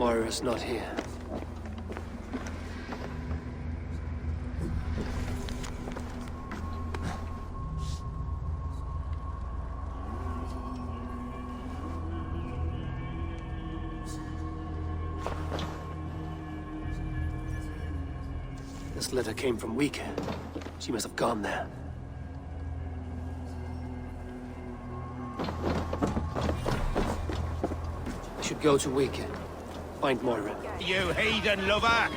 Moira's not here. This letter came from Wika. She must have gone there. I should go to Wika. Find Moira. You heathen lover!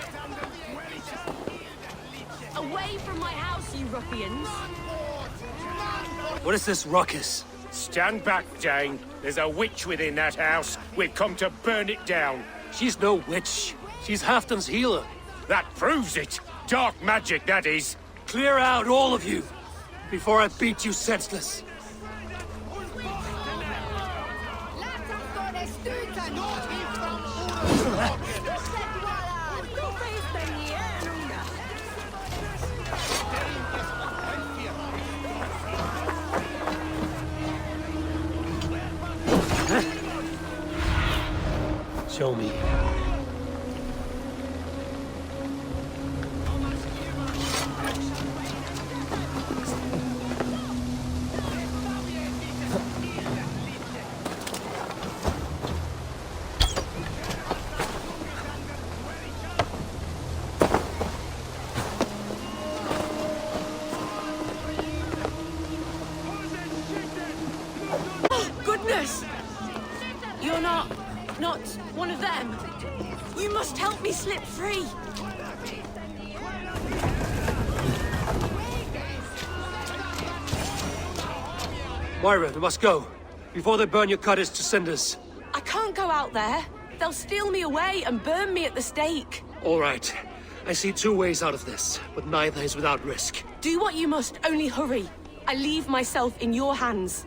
Away from my house, you ruffians! What is this ruckus? Stand back, Jane. There's a witch within that house. We've come to burn it down. She's no witch. She's Halfdan's healer. That proves it. Dark magic, that is. Clear out, all of you, before I beat you senseless. Show me. Goodness! You're not one of them. You must help me slip free. Moira, we must go, before they burn your cottage to cinders. I can't go out there. They'll steal me away and burn me at the stake. All right. I see two ways out of this, but neither is without risk. Do what you must, only hurry. I leave myself in your hands.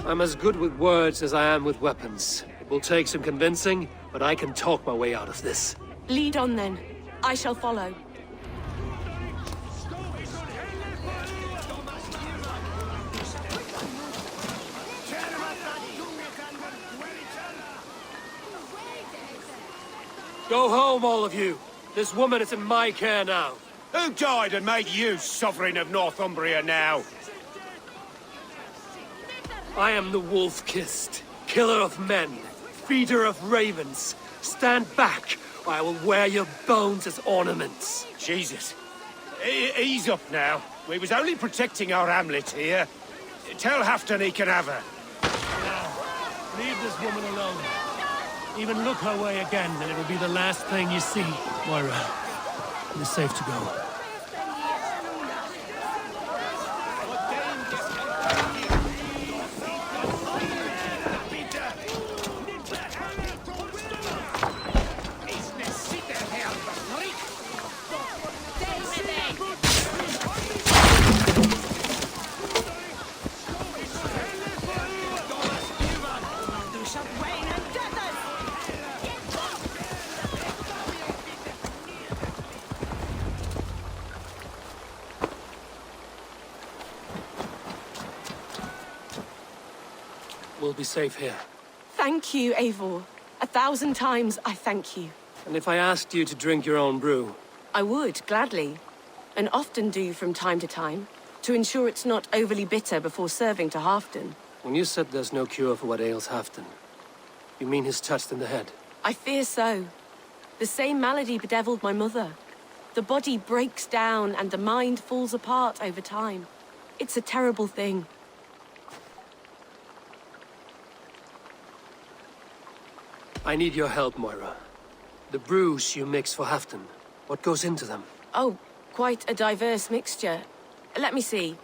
I'm as good with words as I am with weapons. It will take some convincing, but I can talk my way out of this. Lead on then. I shall follow. Go home, all of you. This woman is in my care now. Who died and made you sovereign of Northumbria now? I am the wolf-kissed, killer of men, feeder of ravens. Stand back, or I will wear your bones as ornaments. Jesus. Ease up now. We was only protecting our hamlet here. Tell Halfdan he can have her. Leave this woman alone. Even look her way again, and it will be the last thing you see. Moira, it is safe to go. We'll be safe here. Thank you, Eivor. 1,000 times I thank you. And if I asked you to drink your own brew? I would, gladly. And often do from time to time, to ensure it's not overly bitter before serving to Halfdan. When you said there's no cure for what ails Halfdan, you mean he's touched in the head? I fear so. The same malady bedeviled my mother. The body breaks down and the mind falls apart over time. It's a terrible thing. I need your help, Moira. The brews you mix for Halfdan, what goes into them? Oh, quite a diverse mixture. Let me see.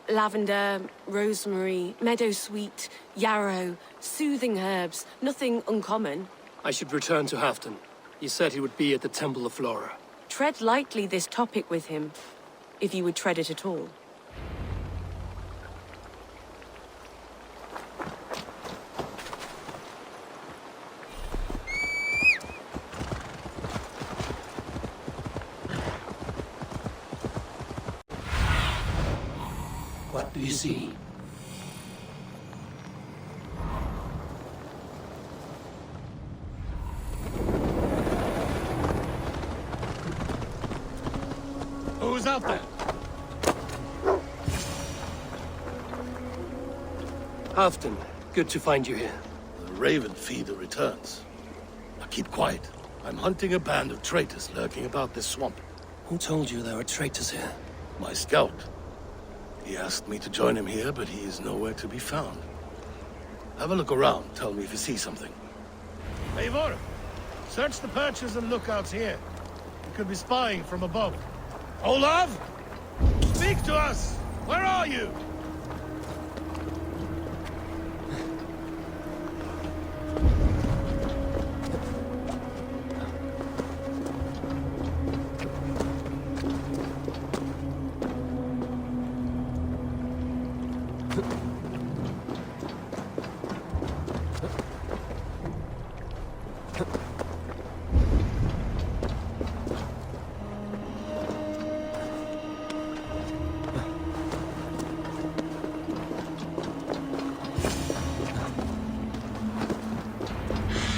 Lavender, rosemary, meadowsweet, yarrow, soothing herbs, nothing uncommon. I should return to Halfdan. He said he would be at the Temple of Flora. Tread lightly this topic with him, if you would tread it at all. What do you see? out there! Halfton, good to find you here. The Raven feeder returns. Now keep quiet. I'm hunting a band of traitors lurking about this swamp. Who told you there were traitors here? My scout. He asked me to join him here, but he is nowhere to be found. Have a look around. Tell me if you see something. Eivor, search the perches and lookouts here. You could be spying from above. Olav! Speak to us! Where are you?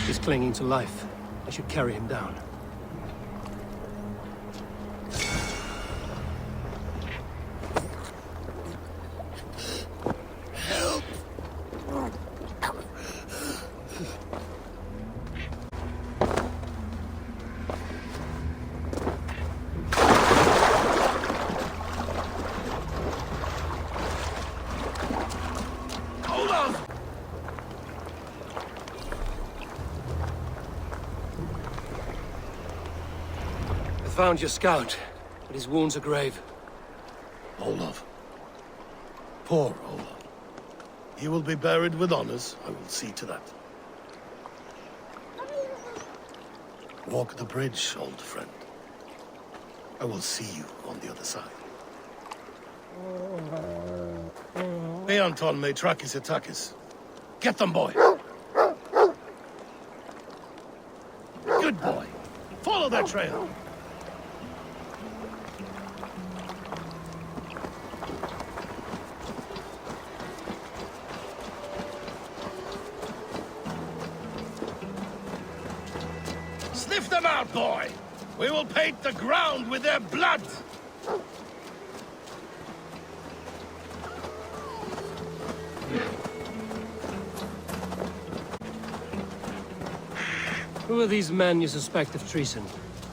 He's clinging to life. I should carry him down. Found your scout, but his wounds are grave. Olaf. Poor Olaf. He will be buried with honors. I will see to that. Walk the bridge, old friend. I will see you on the other side. Anton Maitrakis Atakis. Get them, boy! Good boy. Follow that trail. Sniff them out, boy! We will paint the ground with their blood! Who are these men you suspect of treason?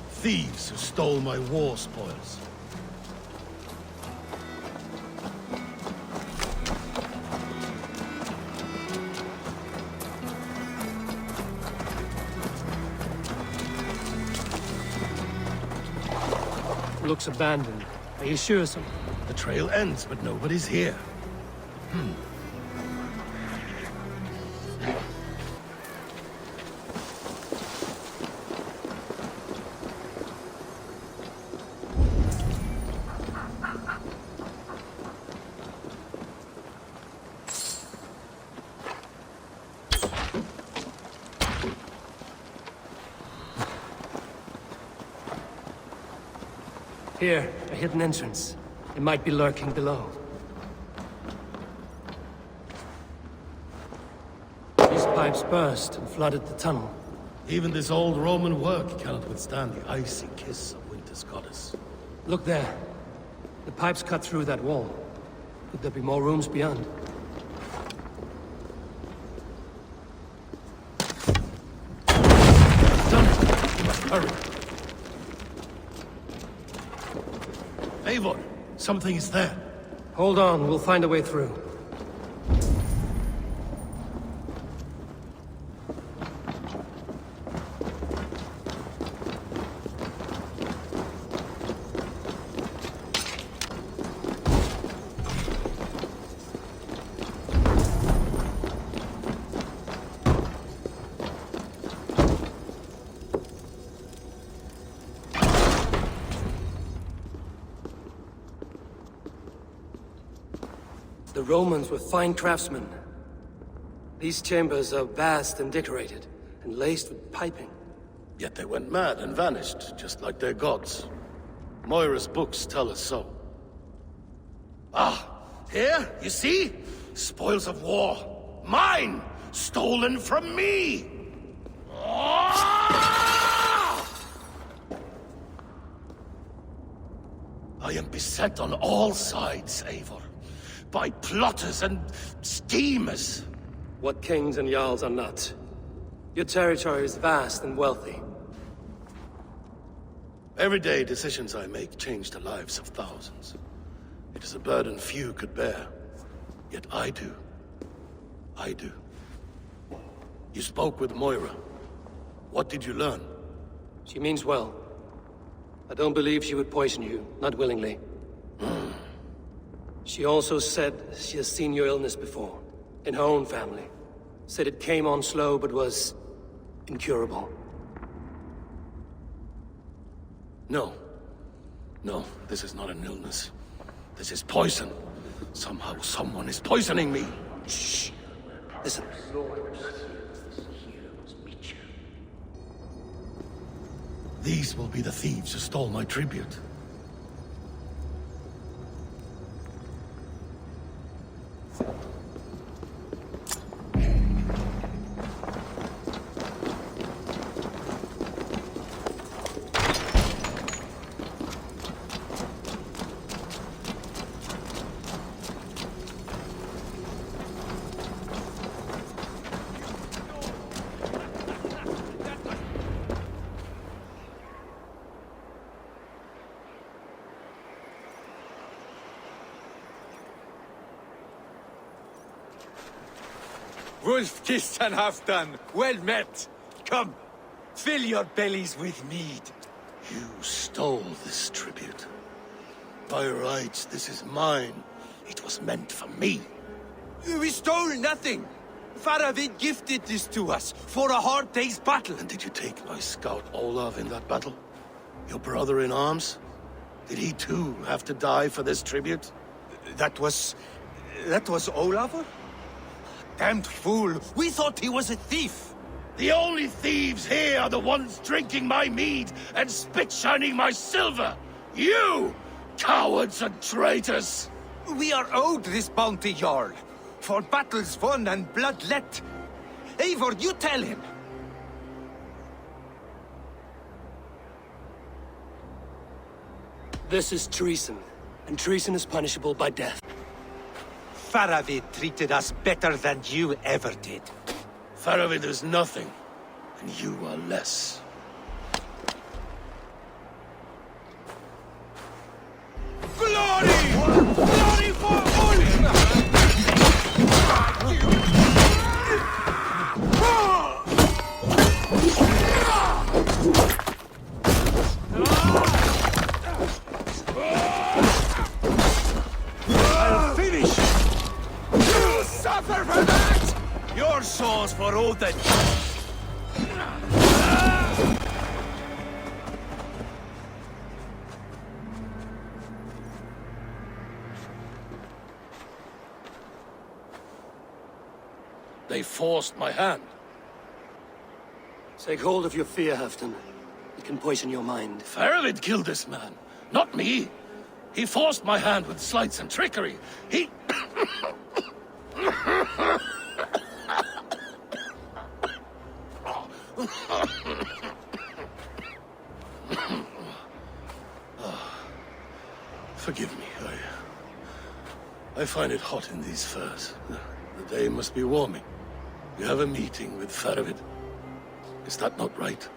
Thieves who stole my war spoils. Looks abandoned. Are you sure some? The trail ends, but nobody's here. Here, a hidden entrance. It might be lurking below. These pipes burst and flooded the tunnel. Even this old Roman work cannot withstand the icy kiss of winter's goddess. Look there. The pipes cut through that wall. Could there be more rooms beyond? Done it! We must hurry. Eivor, something is there. Hold on, we'll find a way through. The Romans were fine craftsmen. These chambers are vast and decorated, and laced with piping. Yet they went mad and vanished, just like their gods. Moira's books tell us so. Ah, here, you see? Spoils of war. Mine! Stolen from me! Ah! I am beset on all sides, Eivor. By plotters and schemers. What kings and jarls are not. Your territory is vast and wealthy. Every day, decisions I make change the lives of thousands. It is a burden few could bear. Yet I do. I do. You spoke with Moira. What did you learn? She means well. I don't believe she would poison you, not willingly. She also said she has seen your illness before, in her own family. Said it came on slow, but was incurable. No. No, this is not an illness. This is poison. Somehow someone is poisoning me. Shh. Listen. These will be the thieves who stole my tribute. Wolf-kissed and Halfdan, well met. Come, fill your bellies with mead. You stole this tribute. By rights, this is mine. It was meant for me. We stole nothing. Faravid gifted this to us for a hard day's battle. And did you take my scout Olav in that battle? Your brother in arms? Did he too have to die for this tribute? That was Olafur? Damned fool! We thought he was a thief! The only thieves here are the ones drinking my mead and spit-shining my silver! You! Cowards and traitors! We are owed this bounty, Jarl. For battles won and blood let. Eivor, you tell him! This is treason, and treason is punishable by death. Faravid treated us better than you ever did. Faravid is nothing, and you are less. Glory! Glory for I'll finish! You suffer for that! Your souls for Odin! They forced my hand. Take hold of your fear, Halfdan. It can poison your mind. Faravid killed this man, not me. He forced my hand with sleights and trickery. He... Forgive me, I find it hot in these furs. The day must be warming. You have a meeting with Faravid. Is that not right?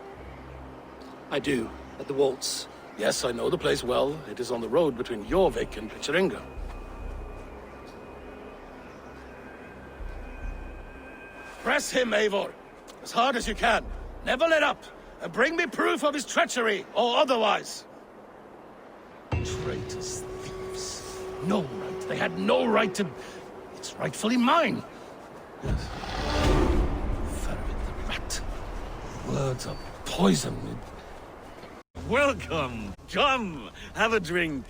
I do, at the waltz. Yes, I know the place well. It is on the road between Jorvik and Picheringa. Press him, Eivor. As hard as you can. Never let up. And bring me proof of his treachery, or otherwise. Traitors, thieves. No right. They had no right to... It's rightfully mine. Yes. Faravid the rat. Words are poison. Welcome! Come, have a drink.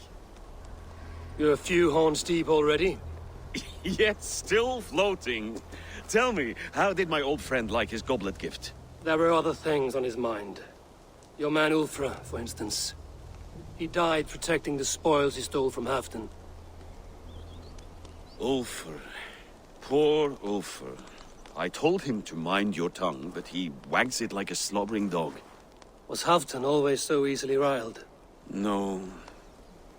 You're a few horns deep already. Yet still floating. Tell me, how did my old friend like his goblet gift? There were other things on his mind. Your man Ulfra, for instance. He died protecting the spoils he stole from Halfdan. Ulfr. Poor Ulfr. I told him to mind your tongue, but he wags it like a slobbering dog. Was Halfdan always so easily riled? No.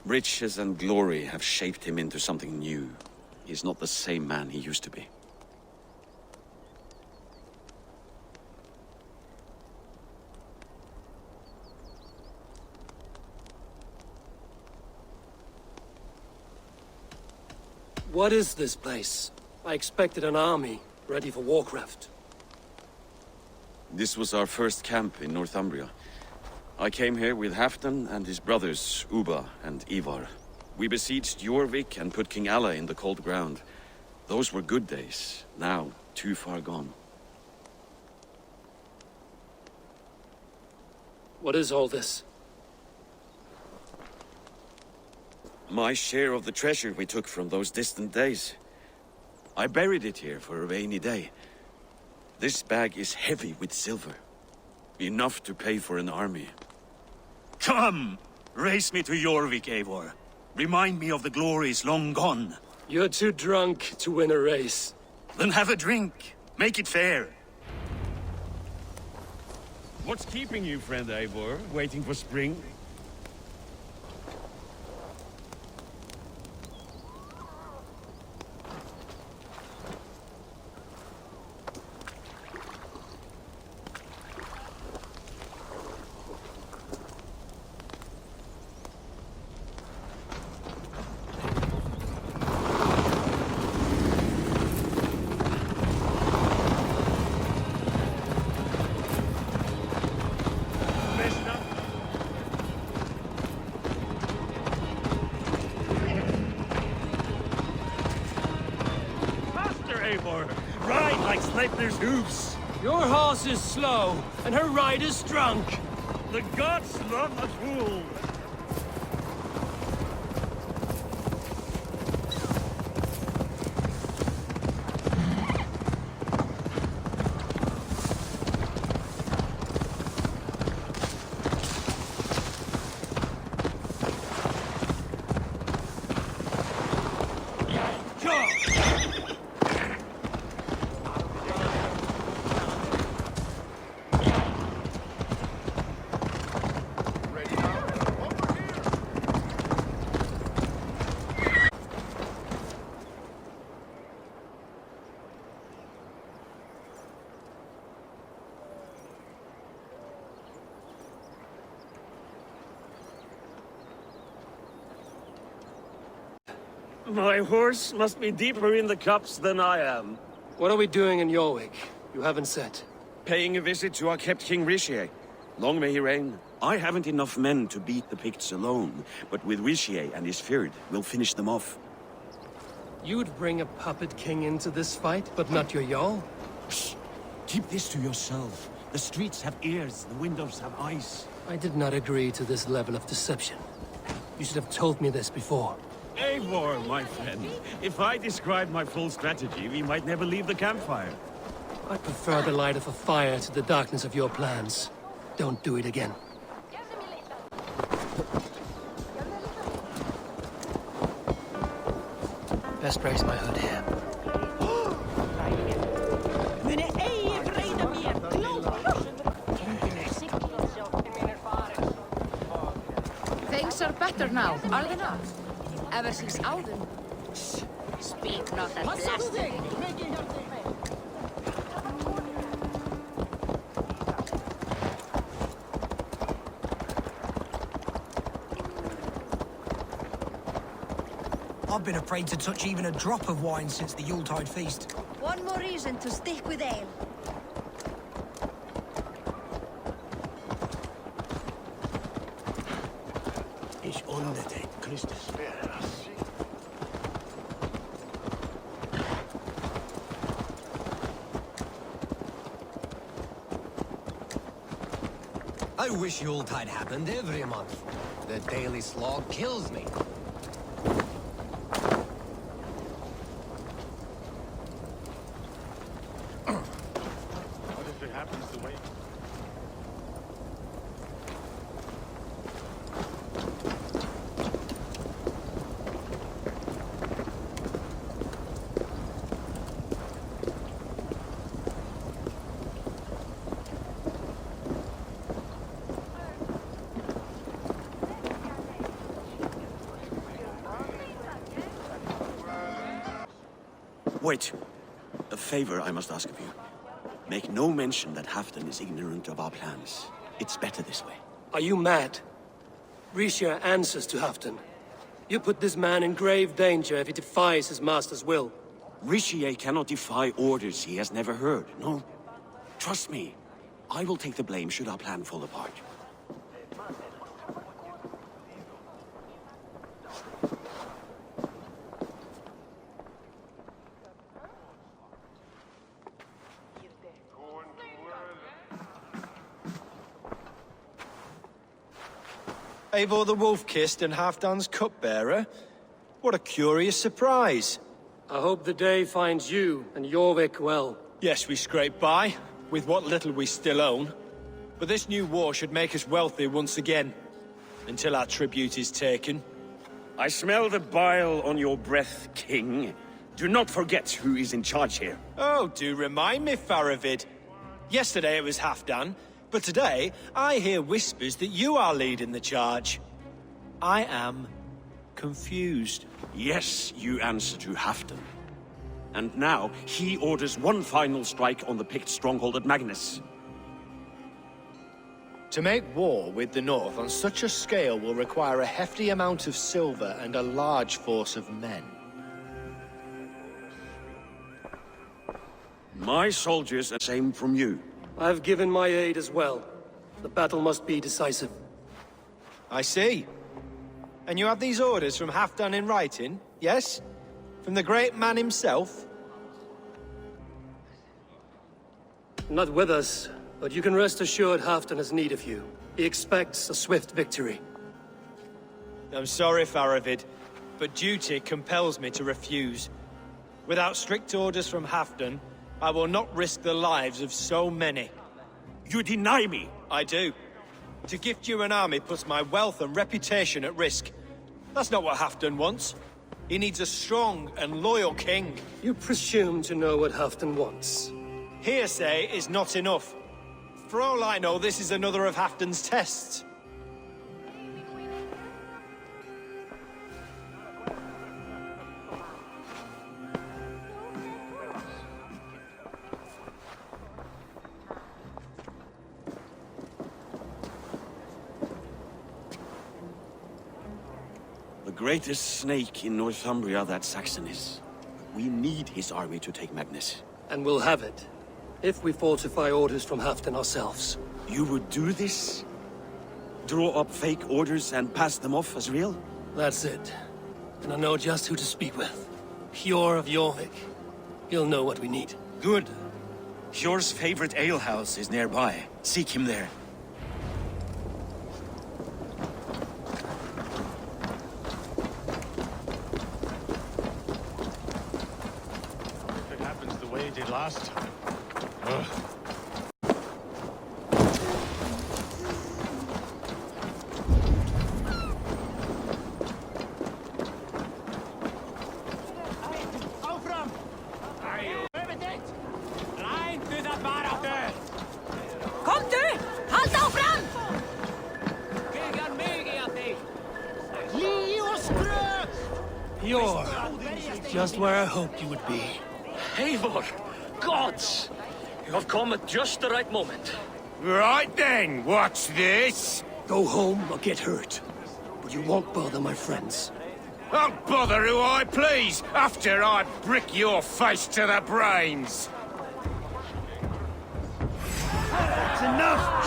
Riches and glory have shaped him into something new. He's not the same man he used to be. What is this place? I expected an army, ready for Warcraft. This was our first camp in Northumbria. I came here with Halfdan and his brothers, Uba and Ivar. We besieged Jorvik and put King Alla in the cold ground. Those were good days, now too far gone. What is all this? My share of the treasure we took from those distant days. I buried it here for a rainy day. This bag is heavy with silver. Enough to pay for an army. Come! Race me to Jorvik, Eivor. Remind me of the glories long gone. You're too drunk to win a race. Then have a drink. Make it fair. What's keeping you, friend Eivor? Waiting for spring? Ride like Sleipnir's hooves. Your horse is slow, and her rider's drunk. The gods love a fool. My horse must be deeper in the cups than I am. What are we doing in Jorvik? You haven't said. Paying a visit to our kept King Rishi. Long may he reign. I haven't enough men to beat the Picts alone, but with Rishi and his Fyrd, we'll finish them off. You'd bring a puppet king into this fight, but not your Jarl? Shh. Keep this to yourself. The streets have ears, the windows have eyes. I did not agree to this level of deception. You should have told me this before. Eivor, my friend. If I described my full strategy, we might never leave the campfire. I prefer the light of a fire to the darkness of your plans. Don't do it again. Best raise my hood here. Things are better now, are they not? Ever since Alden. Speak not that blasphemy. I've been afraid to touch even a drop of wine since the Yuletide feast. One more reason to stick with ale. Ich undertake Christus. I wish Yuletide happened every month. The daily slog kills me. What if it happens the way... Wait. A favor I must ask of you. Make no mention that Halfdan is ignorant of our plans. It's better this way. Are you mad? Risha answers to Halfdan. You put this man in grave danger if he defies his master's will. Rishi cannot defy orders he has never heard, no? Trust me. I will take the blame should our plan fall apart. Eivor the Wolf-Kissed and Halfdan's cupbearer? What a curious surprise. I hope the day finds you and Jorvik well. Yes, we scrape by, with what little we still own. But this new war should make us wealthy once again. Until our tribute is taken. I smell the bile on your breath, King. Do not forget who is in charge here. Oh, do remind me, Faravid. Yesterday it was Halfdan, but today I hear whispers that you are leading the charge. I am confused. Yes, you answer to Halfdan. And now he orders one final strike on the Pict stronghold at Magnus. To make war with the North on such a scale will require a hefty amount of silver and a large force of men. My soldiers are the same from you. I've given my aid as well. The battle must be decisive. I see. And you have these orders from Halfdan in writing, yes? From the great man himself? Not with us, but you can rest assured Halfdan has need of you. He expects a swift victory. I'm sorry, Faravid, but duty compels me to refuse. Without strict orders from Halfdan, I will not risk the lives of so many. You deny me! I do. To gift you an army puts my wealth and reputation at risk. That's not what Halfdan wants. He needs a strong and loyal king. You presume to know what Halfdan wants. Hearsay is not enough. For all I know, this is another of Halfdan's tests. The greatest snake in Northumbria that Saxon is. We need his army to take Magnus. And we'll have it. If we falsify orders from Halfdan ourselves. You would do this? Draw up fake orders and pass them off as real? That's it. And I know just who to speak with. Hjor of Jorvik. He'll know what we need. Good. Hjor's favorite alehouse is nearby. Seek him there. If it happens the way it did last time. Ugh. Kom du! Halda fram! Hjor, just where I hoped you would be. Eivor! Gods! You have come at just the right moment. Right then, what's this? Go home or get hurt. But you won't bother my friends. I'll bother who I please, after I brick your face to the brains. That's enough!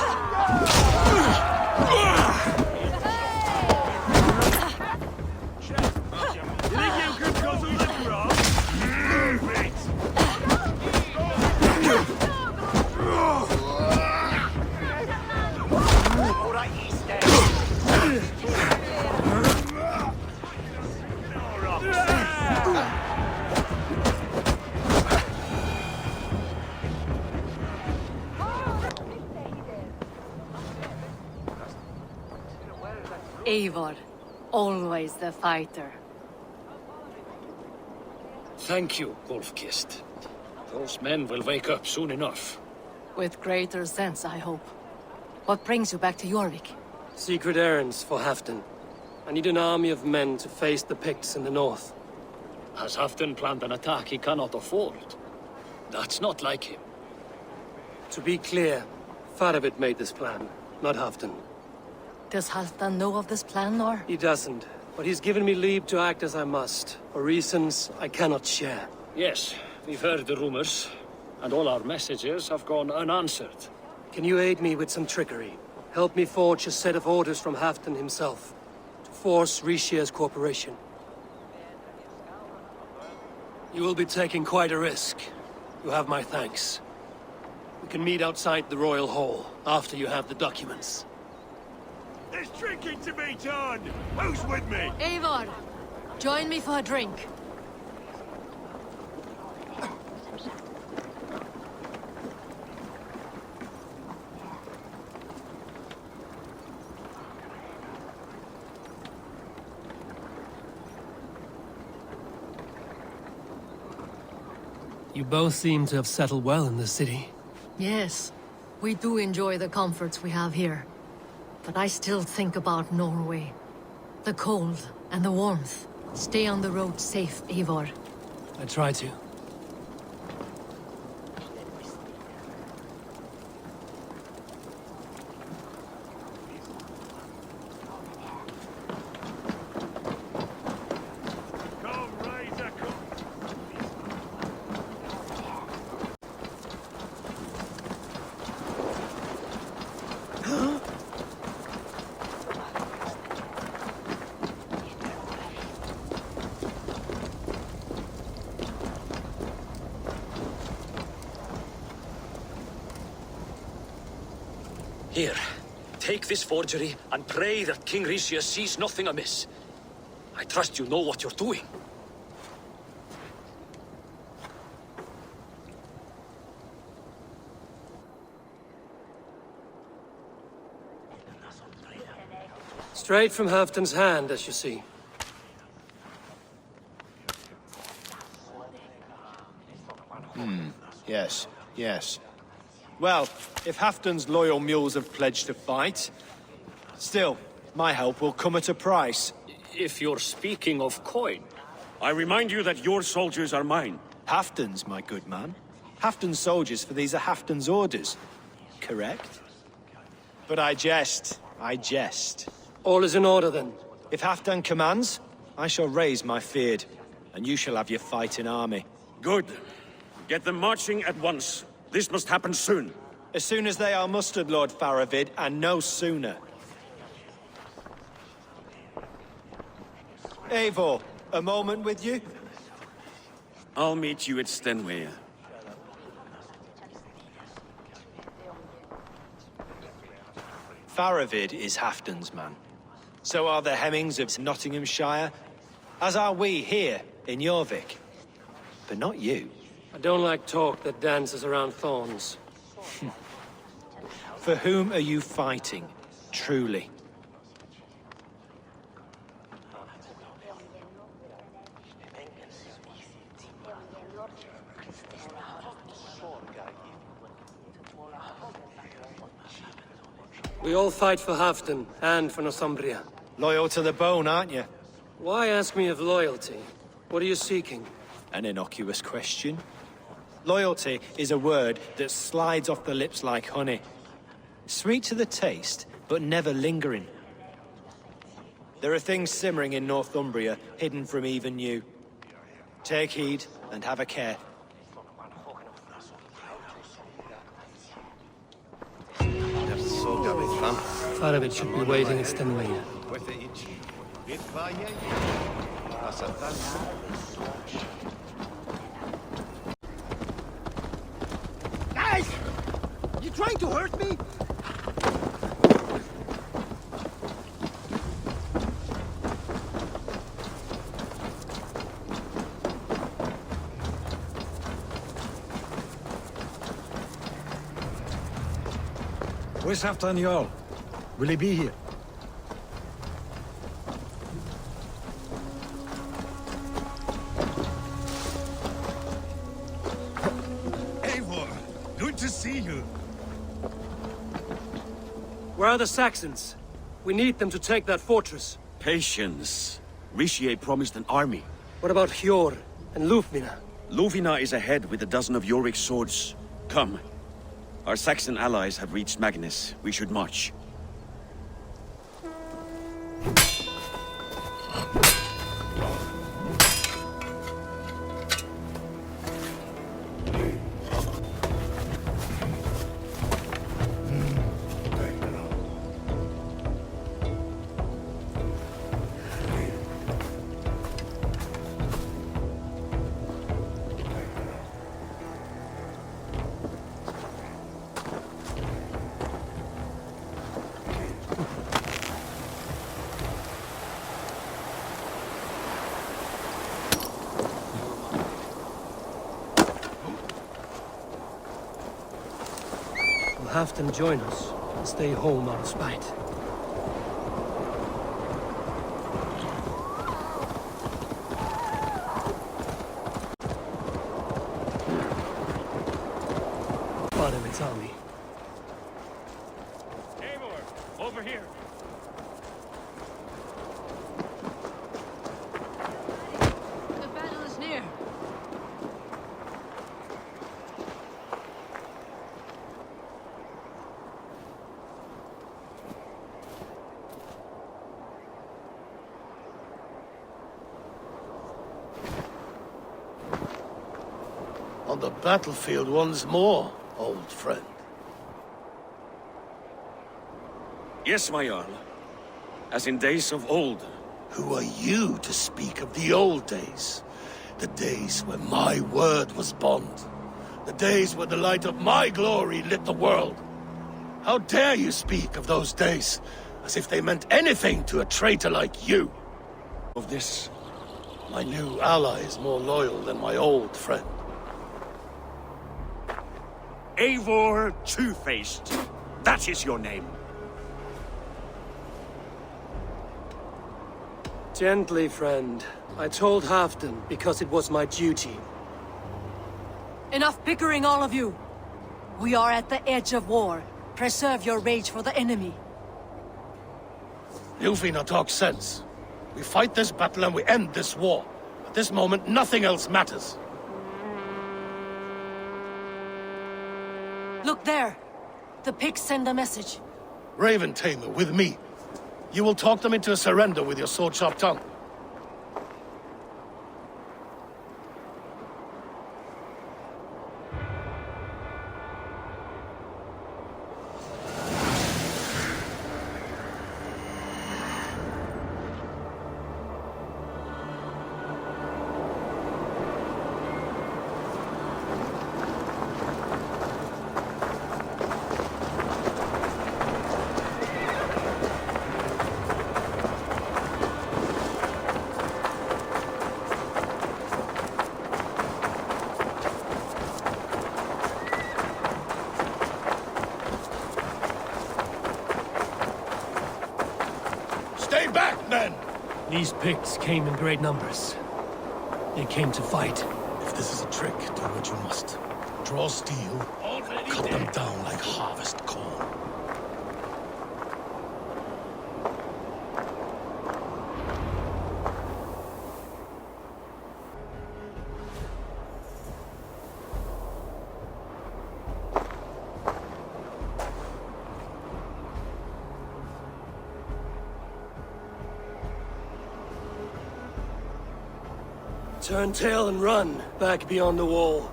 Eivor, always the fighter. Thank you, Wolf-Kissed. Those men will wake up soon enough. With greater sense, I hope. What brings you back to Jorvik? Secret errands for Halfdan. I need an army of men to face the Picts in the north. Has Halfdan planned an attack he cannot afford? That's not like him. To be clear, Faravid made this plan, not Halfdan. Does Halfdan know of this plan, or? He doesn't, but he's given me leave to act as I must, for reasons I cannot share. Yes, we've heard the rumors, and all our messages have gone unanswered. Can you aid me with some trickery? Help me forge a set of orders from Halfdan himself, to force Rishia's cooperation. You will be taking quite a risk. You have my thanks. We can meet outside the Royal Hall, after you have the documents. There's drinking to be done! Who's with me? Eivor, join me for a drink. You both seem to have settled well in the city. Yes, we do enjoy the comforts we have here. But I still think about Norway. The cold and the warmth. Stay on the road safe, Eivor. I try to. Here, take this forgery and pray that King Rishia sees nothing amiss. I trust you know what you're doing. Straight from Halfdan's hand, as you see. Yes, yes. Well, if Halfdan's loyal mules have pledged to fight, still, my help will come at a price. If you're speaking of coin. I remind you that your soldiers are mine. Halfdan's, my good man. Halfdan's soldiers, for these are Halfdan's orders. Correct? But I jest. I jest. All is in order, then. If Halfdan commands, I shall raise my feared, and you shall have your fighting army. Good. Get them marching at once. This must happen soon. As soon as they are mustered, Lord Faravid, and no sooner. Eivor, a moment with you? I'll meet you at Stenway. Faravid is Halfdan's man. So are the Hemmings of Nottinghamshire, as are we here in Jorvik. But not you. I don't like talk that dances around thorns. For whom are you fighting, truly? We all fight for Halfdan and for Northumbria. Loyal to the bone, aren't you? Why ask me of loyalty? What are you seeking? An innocuous question. Loyalty is a word that slides off the lips like honey. Sweet to the taste, but never lingering. There are things simmering in Northumbria, hidden from even you. Take heed, and have a care. Faravid should be waiting at Stenway. Guys! You trying to hurt me? Where's Halfdan Jarl? Will he be here? Eivor, good to see you. Where are the Saxons? We need them to take that fortress. Patience. Richier promised an army. What about Hjor? And Lufvina? Luvina is ahead with a dozen of Jorvik's swords. Come. Our Saxon allies have reached Magnus. We should march. We'll have them join us and stay home out of spite. Part of its army. Eivor, over here. The battle is near. On the battlefield once more, old friend. Yes, my Jarl. As in days of old. Who are you to speak of the old days? The days when my word was bond. The days when the light of my glory lit the world. How dare you speak of those days as if they meant anything to a traitor like you? Of this, my new ally is more loyal than my old friend. Eivor Two-Faced. That is your name. Gently, friend. I told Halfdan because it was my duty. Enough bickering, all of you. We are at the edge of war. Preserve your rage for the enemy. Lufvina talks sense. We fight this battle and we end this war. At this moment, nothing else matters. Look there. The pigs send a message. Raven Tamer, with me. You will talk them into a surrender with your sword-sharp tongue. Stay back, men! These pigs came in great numbers. They came to fight. If this is a trick, do what you must. Draw steel, cut them down like harvest corn. Turn tail and run, back beyond the wall.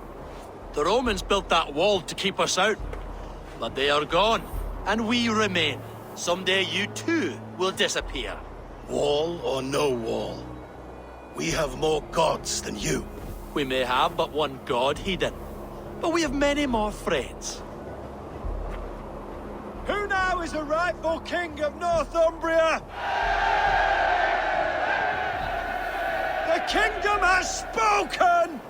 The Romans built that wall to keep us out. But they are gone, and we remain. Someday you too will disappear. Wall or no wall, we have more gods than you. We may have but one god, Hedon, but we have many more friends. Who now is the rightful king of Northumbria? The kingdom has spoken!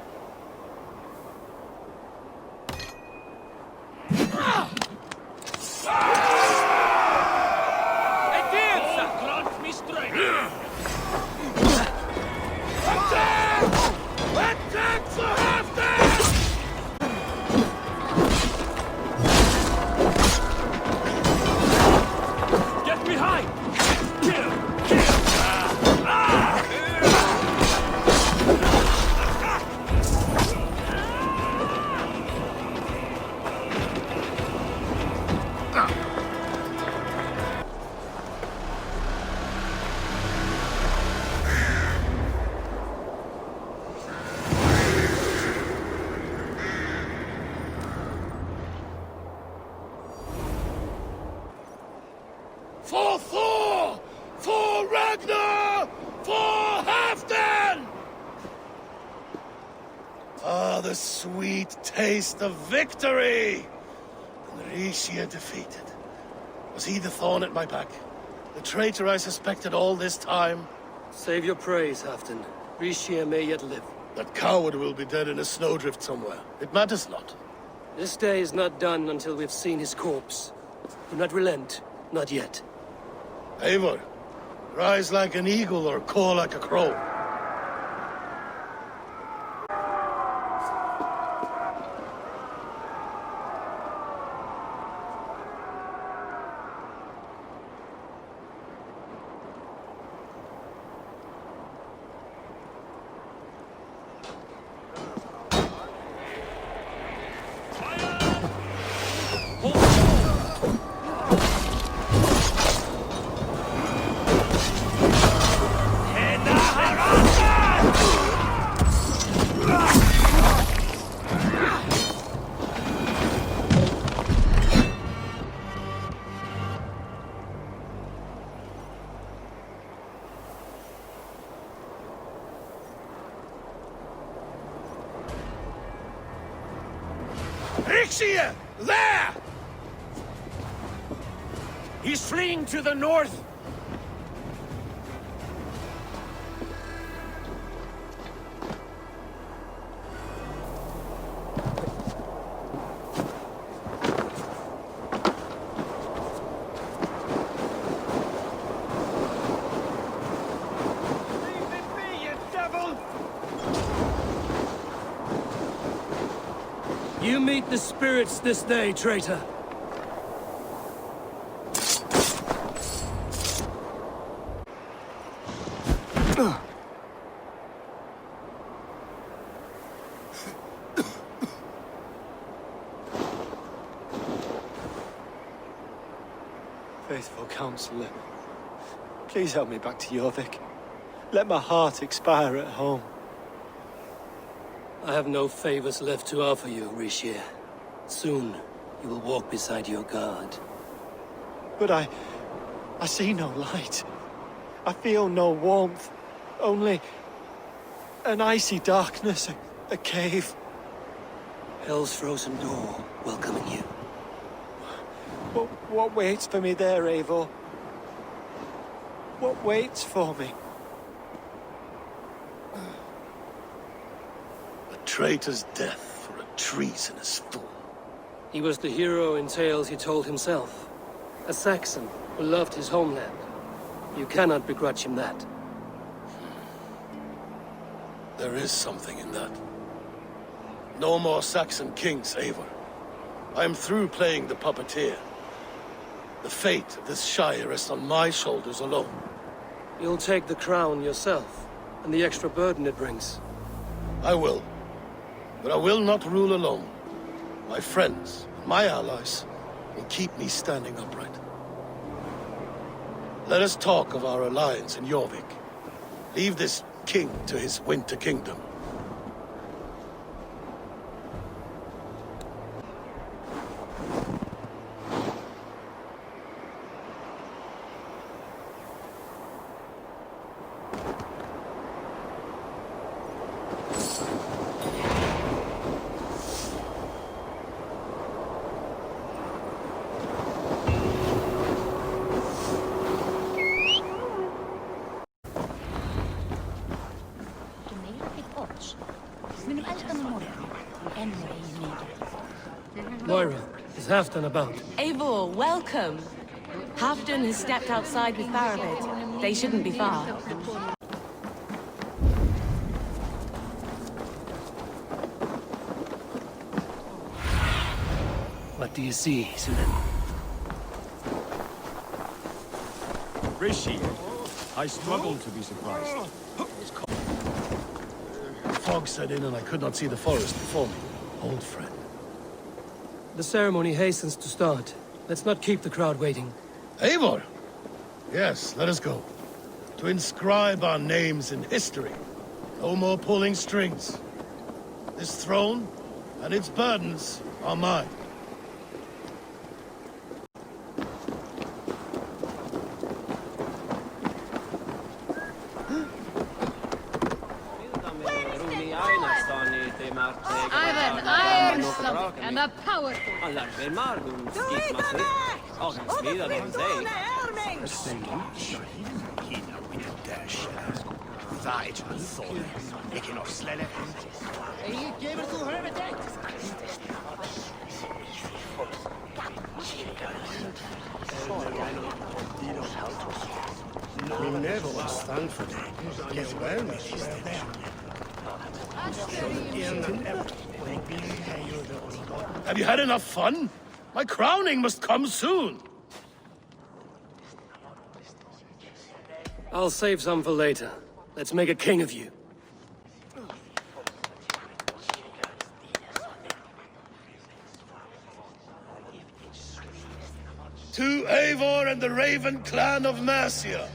Grant me strength! Attack! Attack for Halfdan! Get behind! Kill! sweet taste of victory! And Rishia defeated. Was he the thorn at my back? The traitor I suspected all this time? Save your praise, Halfdan. Rishia may yet live. That coward will be dead in a snowdrift somewhere. It matters not. This day is not done until we've seen his corpse. Do not relent. Not yet. Eivor, rise like an eagle or caw like a crow. Rishia! There! He's fleeing to the north! Leave it be, you devil! You meet the spirits this day, traitor. Faithful counselor, please help me back to Jorvik. Let my heart expire at home. I have no favors left to offer you, Rishia. Soon, you will walk beside your guard. But I see no light. I feel no warmth. Only an icy darkness, a cave. Hell's frozen door welcoming you. What waits for me there, Eivor? What waits for me? A traitor's death for a treasonous fool. He was the hero in tales he told himself. A Saxon who loved his homeland. You cannot begrudge him that. There is something in that. No more Saxon kings, Eivor. I'm through playing the puppeteer. The fate of this shire rests on my shoulders alone. You'll take the crown yourself, and the extra burden it brings. I will. But I will not rule alone. My friends, my allies, will keep me standing upright. Let us talk of our alliance in Jorvik. Leave this king to his winter kingdom. Moira, is Halfdan about? Eivor, welcome. Halfdan has stepped outside with Baravid. They shouldn't be far. What do you see, Sunan? Rishi, I struggle to be surprised. The fog set in and I could not see the forest before me. Old friend. The ceremony hastens to start. Let's not keep the crowd waiting. Eivor! Yes, let us go. To inscribe our names in history. No more pulling strings. This throne and its burdens are mine. Aivan and the powerful. We never will stand for that. Get well with this. Have you had enough fun? My crowning must come soon. I'll save some for later. Let's make a king of you. To Eivor and the Raven clan of Mercia,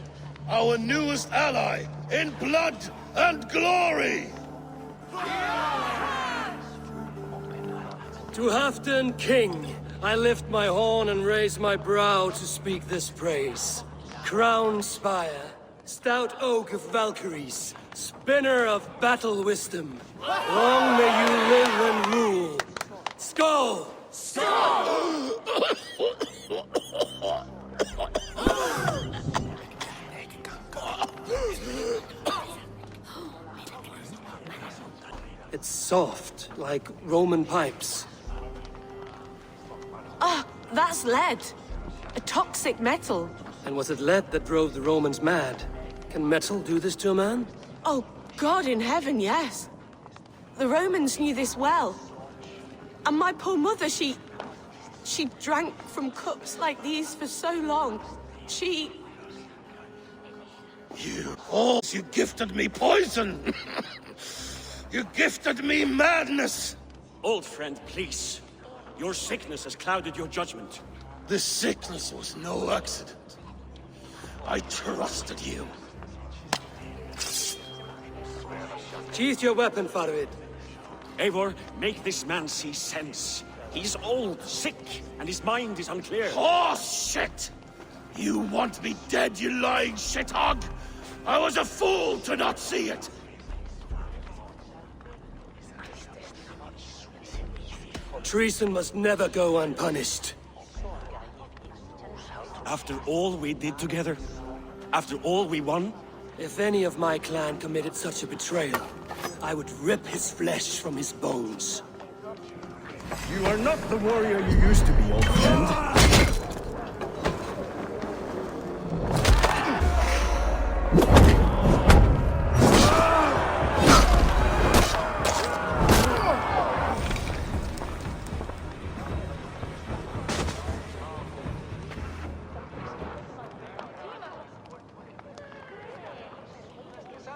our newest ally in blood and glory! To Halfdan King, I lift my horn and raise my brow to speak this praise. Crown spire, stout oak of Valkyries, spinner of battle wisdom. Long may you live and rule. Skull! Skull! It's soft, like Roman pipes. Ah, that's lead. A toxic metal. And was it lead that drove the Romans mad? Can metal do this to a man? Oh, God in heaven, yes. The Romans knew this well. And my poor mother, she drank from cups like these for so long. You gifted me poison! You gifted me madness! Old friend, please. Your sickness has clouded your judgment. This sickness was no accident. I trusted you. Sheath your weapon, Farid. Eivor, make this man see sense. He's old, sick, and his mind is unclear. Oh, shit! You want me dead, you lying shithog? I was a fool to not see it! Treason must never go unpunished. After all we did together? After all we won? If any of my clan committed such a betrayal, I would rip his flesh from his bones. You are not the warrior you used to be, old friend.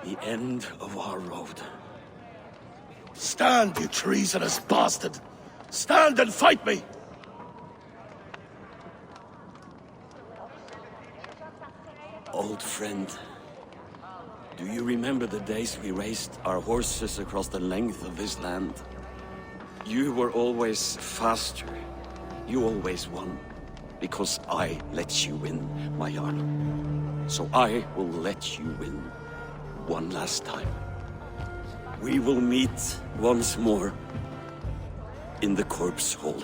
The end of our road. Stand, you treasonous bastard! Stand and fight me! Old friend, do you remember the days we raced our horses across the length of this land? You were always faster. You always won. Because I let you win, my Jarl. So I will let you win. One last time. We will meet once more in the corpse hall.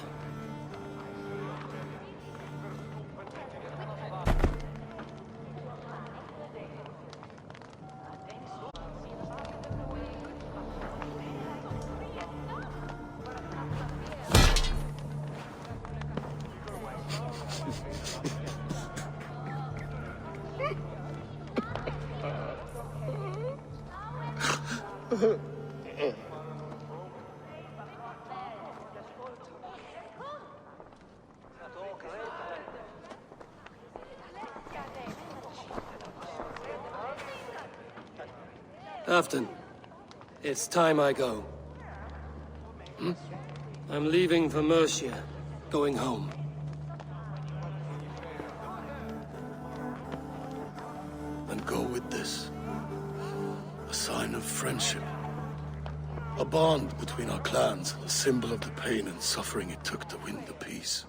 Halfdan, it's time I go. I'm leaving for Mercia, going home. And go with this. A sign of friendship. A bond between our clans, a symbol of the pain and suffering it took to win the peace.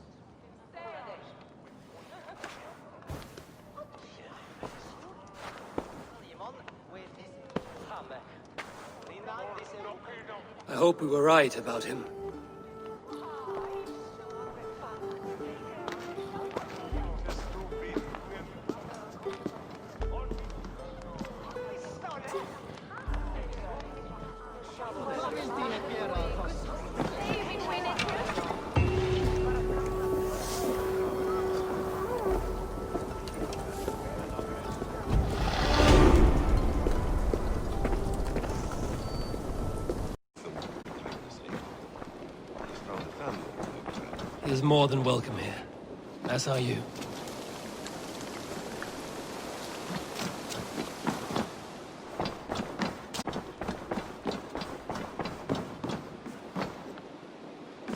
I hope we were right about him. He is more than welcome here. As are you.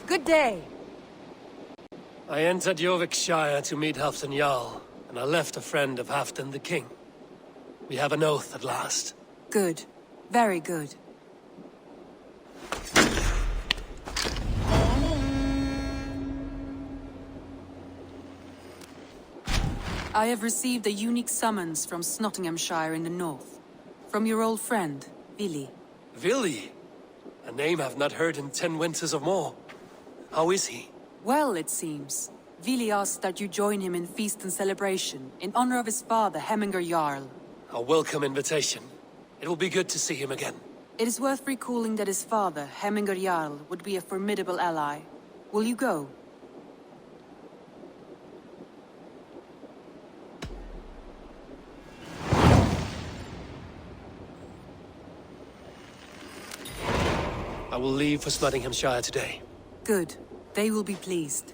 Good day. I entered Jorvikshire to meet Halfdan Jarl, and I left a friend of Halfdan the King. We have an oath at last. Good. Very good. I have received a unique summons from Nottinghamshire in the north. From your old friend, Vili. Vili? A name I've not heard in 10 winters or more. How is he? Well, it seems. Vili asked that you join him in feast and celebration, in honor of his father, Hemminger Jarl. A welcome invitation. It will be good to see him again. It is worth recalling that his father, Hemminger Jarl, would be a formidable ally. Will you go? I will leave for Nottinghamshire today. Good. They will be pleased.